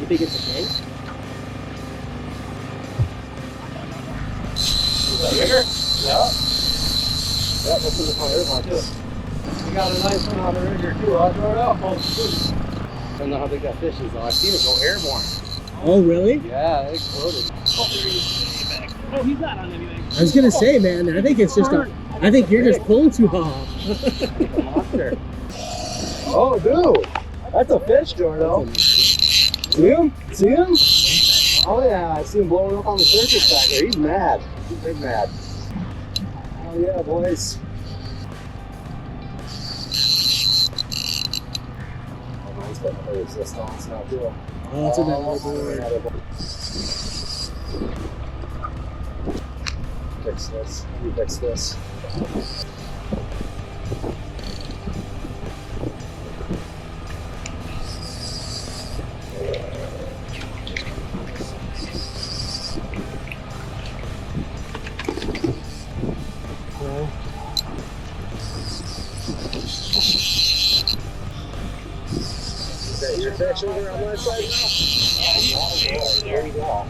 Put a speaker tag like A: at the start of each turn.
A: You think it's okay?
B: Bigger? Yeah.
A: Yeah, that's in the fire one too.
B: We got a nice one on the rigger too. I'll throw it out.
A: I don't know how big that fish is though. I've seen it go airborne.
C: Oh, really?
A: Yeah, it exploded.
B: Oh, he's not on anything.
C: I was gonna say, man, I think it's just I think you're just pulling too hard.
A: Monster.
B: Oh, dude. That's a fish, Jordo.
A: See him? See him? Oh yeah, I see him blowing up on the surface back there. He's mad. He's big mad. Oh yeah, boys. Oh, he's got no resistance now too.
C: Oh, that's another board.
A: Fix this. Let me fix this. Is that your fish over on my side now? There you go.